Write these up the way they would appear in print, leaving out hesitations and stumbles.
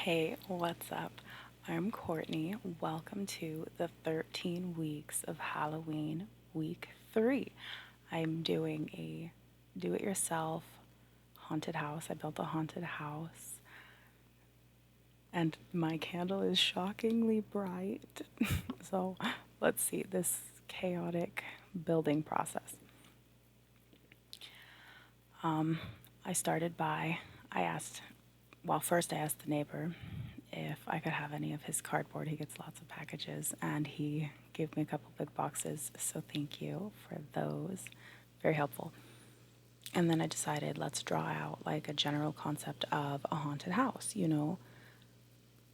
Hey, what's up? I'm Courtney. Welcome to the 13 weeks of Halloween week 3. I'm doing a do it yourself haunted house. I built a haunted house, and my candle is shockingly bright. So let's see this chaotic building process. I started by, I asked, well, first I asked the neighbor if I could have any of his cardboard. He gets lots of packages, and he gave me a couple big boxes, so thank you for those. Very helpful. And then I decided let's draw out like a general concept of a haunted house.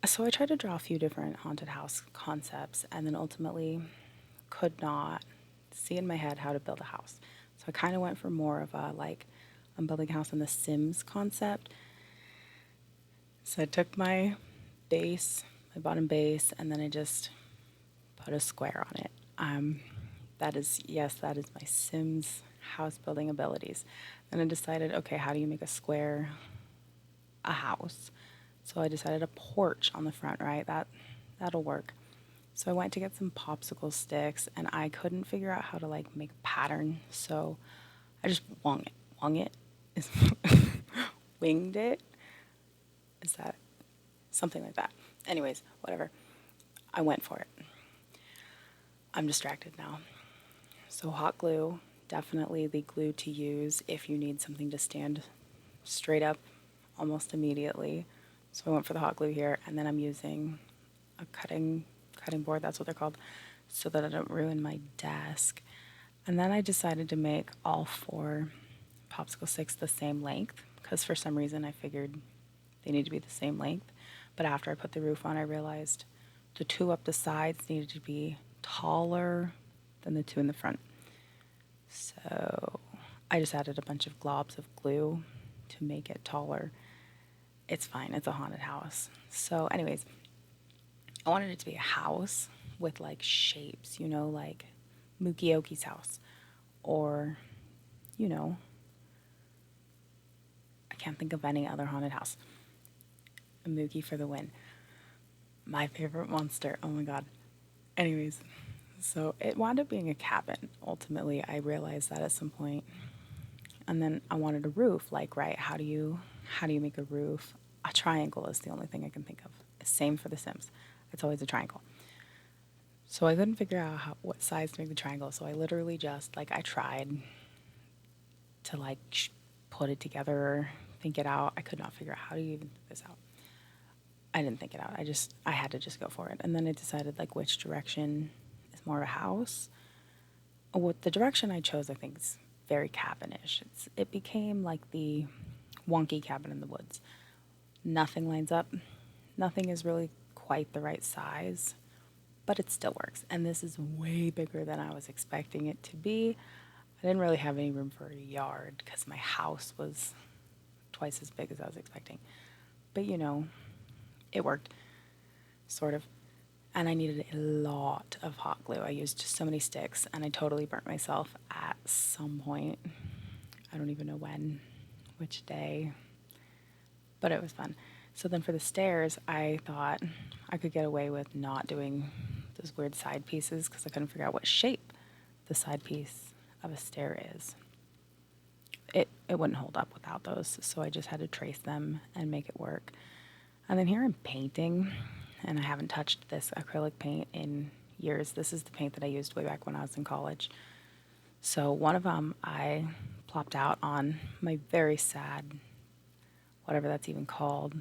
So I tried to draw a few different haunted house concepts and then ultimately could not see in my head how to build a house. So I kind of went for more of a like I'm building a house in the Sims concept. So I took my base, my bottom base, and then I just put a square on it. That is, yes, that is my Sims house building abilities. Then I decided, okay, how do you make a square a house? So I decided a porch on the front, right? That'll work. So I went to get some popsicle sticks and I couldn't figure out how to like make a pattern. So I just wung it. Wung it is winged it. Is that something like that? Anyways, whatever. I went for it. I'm distracted now. So hot glue, definitely the glue to use if you need something to stand straight up almost immediately. So I went for the hot glue here, and then I'm using a cutting board, that's what they're called, so that I don't ruin my desk. And then I decided to make all four popsicle sticks the same length because for some reason I figured they need to be the same length. But after I put the roof on, I realized the two up the sides needed to be taller than the two in the front. So I just added a bunch of globs of glue to make it taller. It's fine, it's a haunted house. So, anyways, I wanted it to be a house with like shapes, like Mukioki's house. Or, you know, I can't think of any other haunted house. A Mookie for the win. My favorite monster. Oh my god. Anyways, so it wound up being a cabin. Ultimately, I realized that at some point. And then I wanted a roof. Like, right, how do you make a roof? A triangle is the only thing I can think of. Same for The Sims. It's always a triangle. So I couldn't figure out what size to make the triangle. So I literally just like I tried to like put it together, think it out. I could not figure out how to even think this out. I didn't think it out. I had to just go for it. And then I decided like which direction is more of a house. What the direction I chose, I think, is very cabinish. It became like the wonky cabin in the woods. Nothing lines up. Nothing is really quite the right size, but it still works. And this is way bigger than I was expecting it to be. I didn't really have any room for a yard because my house was twice as big as I was expecting. But it worked, sort of. And I needed a lot of hot glue. I used just so many sticks and I totally burnt myself at some point. I don't even know when, which day, but it was fun. So then for the stairs, I thought I could get away with not doing those weird side pieces because I couldn't figure out what shape the side piece of a stair is. It wouldn't hold up without those, so I just had to trace them and make it work. And then here I'm painting, and I haven't touched this acrylic paint in years. This is the paint that I used way back when I was in college. So one of them I plopped out on my very sad, whatever that's even called,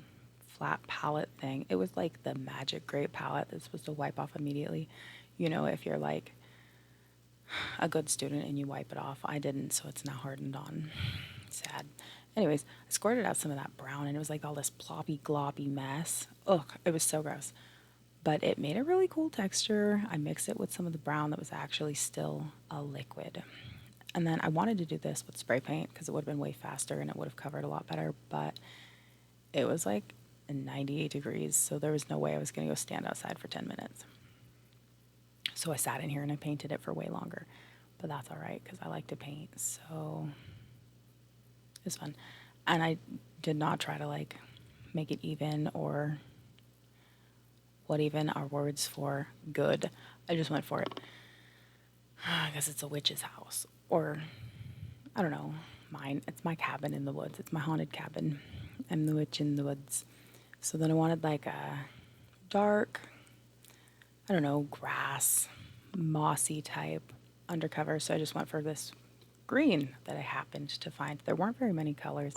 flat palette thing. It was like the magic grape palette that's supposed to wipe off immediately. If you're like a good student and you wipe it off. I didn't, so it's now hardened on. Sad. Anyways, I squirted out some of that brown and it was like all this ploppy, gloppy mess. Ugh, it was so gross. But it made a really cool texture. I mixed it with some of the brown that was actually still a liquid. And then I wanted to do this with spray paint because it would have been way faster and it would have covered a lot better, but it was like 98 degrees, so there was no way I was going to go stand outside for 10 minutes. So I sat in here and I painted it for way longer, but that's all right because I like to paint, so it was fun. And I did not try to like make it even or What even are words for good? I just went for it. I guess it's a witch's house. Or, I don't know, mine. It's my cabin in the woods. It's my haunted cabin. I'm the witch in the woods. So then I wanted like a dark, I don't know, grass, mossy type undercover. So I just went for this green that I happened to find. There weren't very many colors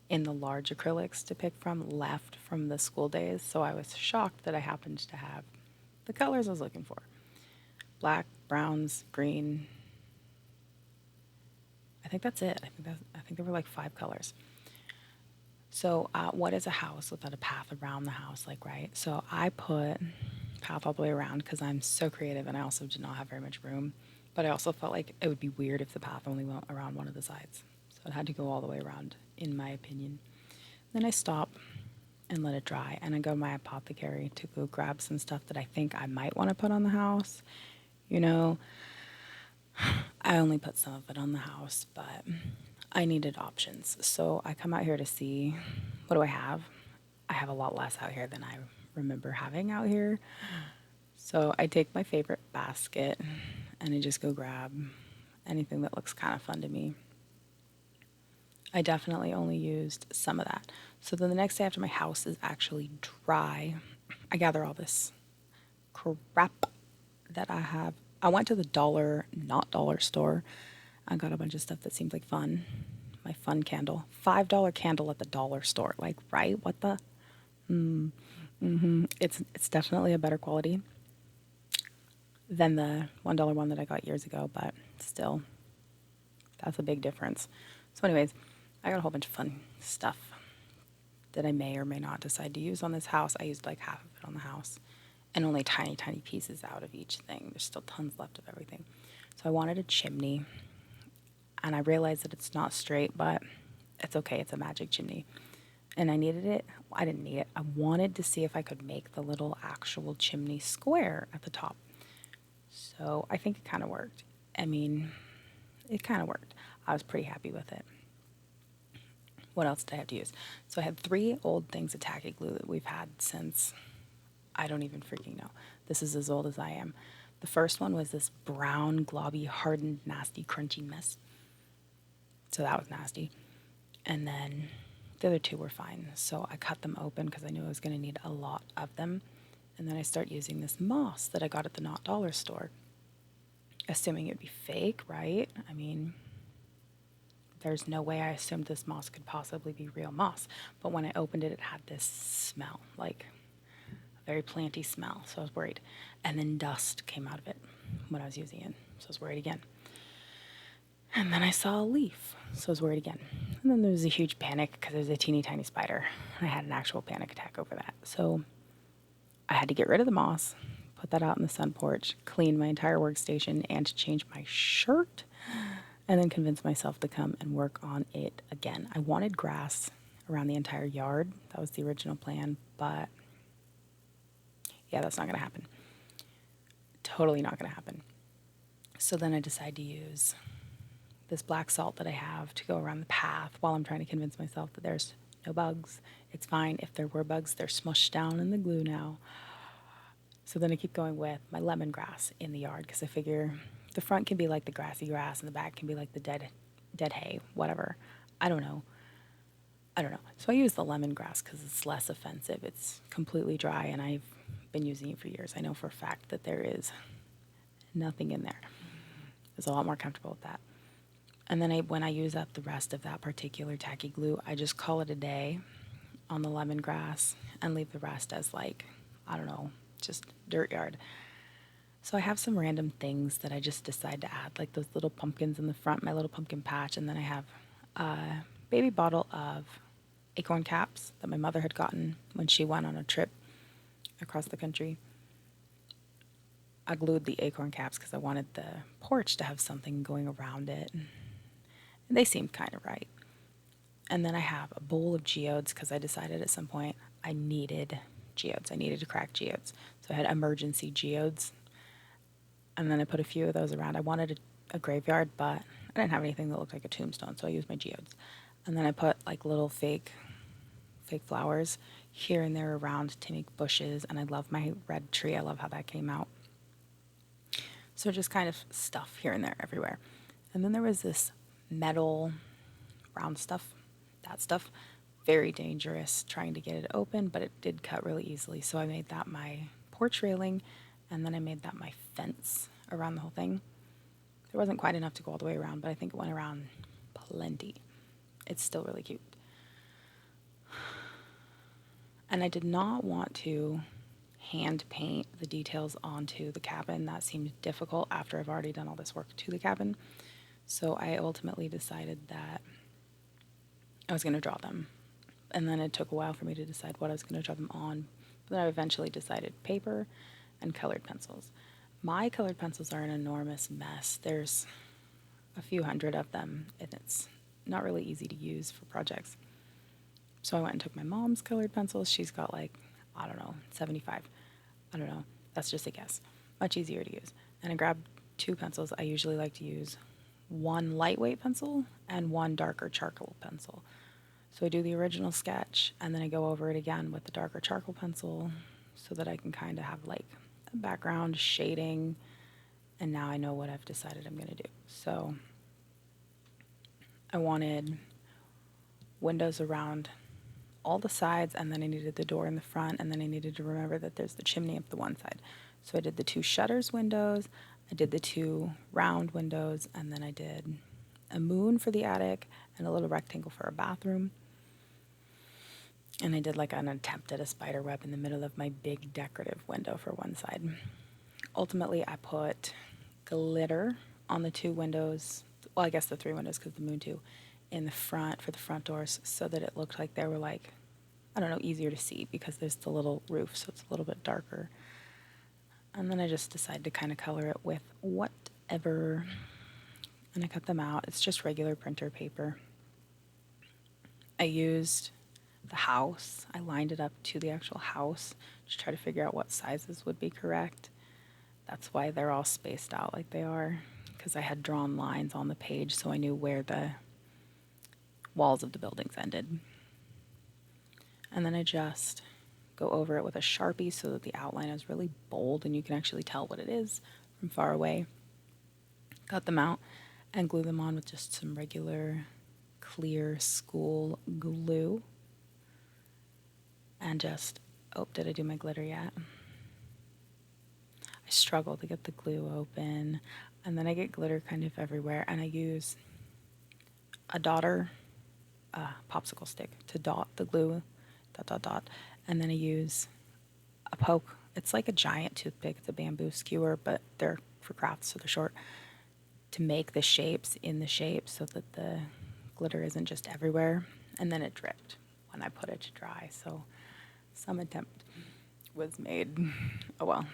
in the large acrylics to pick from left from the school days. So I was shocked that I happened to have the colors I was looking for: black, browns, green. I think that's it. I think there were like 5 colors. So, what is a house without a path around the house? Like, right? So, I put path all the way around because I'm so creative and I also did not have very much room. But I also felt like it would be weird if the path only went around one of the sides. So, it had to go all the way around, in my opinion. Then I stop and let it dry, and I go to my apothecary to go grab some stuff that I think I might want to put on the house. You know, I only put some of it on the house, but I needed options. So I come out here to see, what do I have? I have a lot less out here than I remember having out here. So I take my favorite basket and I just go grab anything that looks kind of fun to me. I definitely only used some of that. So then the next day after my house is actually dry, I gather all this crap that I have. I went to the not dollar store. I got a bunch of stuff that seemed like fun. My fun candle, $5 candle at the dollar store. Like, right? What the? It's definitely a better quality than the $1 one that I got years ago, but still, that's a big difference. So, anyways, I got a whole bunch of fun stuff that I may or may not decide to use on this house. I used like half of it on the house and only tiny, tiny pieces out of each thing. There's still tons left of everything. So I wanted a chimney, and I realized that it's not straight, but it's okay. It's a magic chimney. And I needed it. I didn't need it. I wanted to see if I could make the little actual chimney square at the top. So I think it kind of worked. I mean, it kind of worked. I was pretty happy with it. What else did I have to use? So I had 3 old things of tacky glue that we've had since I don't even freaking know. This is as old as I am. The first one was this brown, globby, hardened, nasty, crunchy mess. So that was nasty. And then the other 2 were fine. So I cut them open because I knew I was going to need a lot of them. And then I start using this moss that I got at the not dollar store, assuming it would be fake, right? I mean, there's no way I assumed this moss could possibly be real moss. But when I opened it, it had this smell, like a very planty smell. So I was worried. And then dust came out of it when I was using it. So I was worried again. And then I saw a leaf. So I was worried again. And then there was a huge panic because there's a teeny tiny spider. I had an actual panic attack over that. So I had to get rid of the moss, put that out in the sun porch, clean my entire workstation, and to change my shirt, and then convince myself to come and work on it again. I wanted grass around the entire yard. That was the original plan, but yeah, that's not going to happen. Totally not going to happen. So then I decided to use this black salt that I have to go around the path while I'm trying to convince myself that there's no bugs. It's fine. If there were bugs, they're smushed down in the glue now. So then I keep going with my lemongrass in the yard because I figure the front can be like the grassy grass and the back can be like the dead hay, whatever. I don't know. So I use the lemongrass because it's less offensive. It's completely dry and I've been using it for years. I know for a fact that there is nothing in there. I was a lot more comfortable with that. And then when I use up the rest of that particular tacky glue, I just call it a day on the lemongrass and leave the rest as like, I don't know, just dirt yard. So I have some random things that I just decide to add, like those little pumpkins in the front, my little pumpkin patch, and then I have a baby bottle of acorn caps that my mother had gotten when she went on a trip across the country. I glued the acorn caps because I wanted the porch to have something going around it. And they seemed kind of right. And then I have a bowl of geodes because I decided at some point I needed geodes. I needed to crack geodes. So I had emergency geodes. And then I put a few of those around. I wanted a graveyard, but I didn't have anything that looked like a tombstone, so I used my geodes. And then I put like little fake fake flowers here and there around to make bushes, and I love my red tree. I love how that came out. So just kind of stuff here and there everywhere. And then there was this metal round stuff, that stuff, very dangerous trying to get it open, but it did cut really easily. So I made that my porch railing, and then I made that my fence around the whole thing. There wasn't quite enough to go all the way around, but I think it went around plenty. It's still really cute. And I did not want to hand paint the details onto the cabin. That seemed difficult after I've already done all this work to the cabin. So I ultimately decided that I was going to draw them. And then it took a while for me to decide what I was going to draw them on. But then I eventually decided paper and colored pencils. My colored pencils are an enormous mess. There's a few hundred of them, and it's not really easy to use for projects. So I went and took my mom's colored pencils. She's got like, I don't know, 75. I don't know. That's just a guess. Much easier to use. And I grabbed 2 pencils. I usually like to use one lightweight pencil and one darker charcoal pencil. So I do the original sketch, and then I go over it again with the darker charcoal pencil so that I can kind of have like a background shading, and now I know what I've decided I'm going to do. So I wanted windows around all the sides, and then I needed the door in the front, and then I needed to remember that there's the chimney up the one side. So I did the 2 shutters windows, I did the 2 round windows, and then I did a moon for the attic and a little rectangle for a bathroom. And I did like an attempt at a spider web in the middle of my big decorative window for one side. Ultimately, I put glitter on the 2 windows, well, I guess the 3 windows because the moon too, in the front for the front doors so that it looked like they were like, I don't know, easier to see because there's the little roof, so it's a little bit darker. And then I just decided to kind of color it with whatever, and I cut them out. It's just regular printer paper. I used the house. I lined it up to the actual house to try to figure out what sizes would be correct. That's why they're all spaced out like they are, because I had drawn lines on the page so I knew where the walls of the buildings ended. And then I just go over it with a Sharpie so that the outline is really bold and you can actually tell what it is from far away. Cut them out and glue them on with just some regular clear school glue. And just, oh, did I do my glitter yet? I struggle to get the glue open, and then I get glitter kind of everywhere, and I use a dotter popsicle stick to dot the glue, dot, dot, dot, and then I use a poke. It's like a giant toothpick. It's a bamboo skewer, but they're for crafts, so they're short, to make the shapes in the shape so that the glitter isn't just everywhere. And then it dripped when I put it to dry, so some attempt was made. Oh well.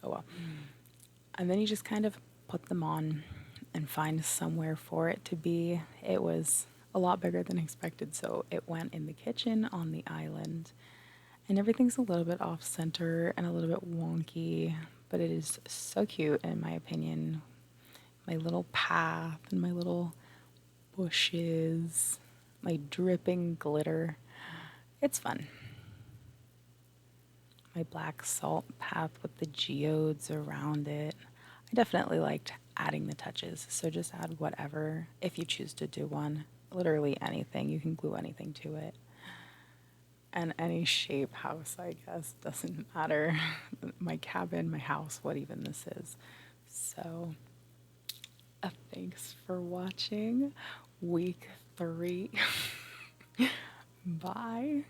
Oh well. And then you just kind of put them on and find somewhere for it to be. It was a lot bigger than expected, so it went in the kitchen on the island. And everything's a little bit off center and a little bit wonky, but it is so cute in my opinion. My little path and my little bushes, my dripping glitter. It's fun. My black salt path with the geodes around it. I definitely liked adding the touches, so just add whatever if you choose to do one. Literally anything. You can glue anything to it. And any shape house, I guess, doesn't matter. My cabin, my house, what even this is. So, thanks for watching week 3. Bye.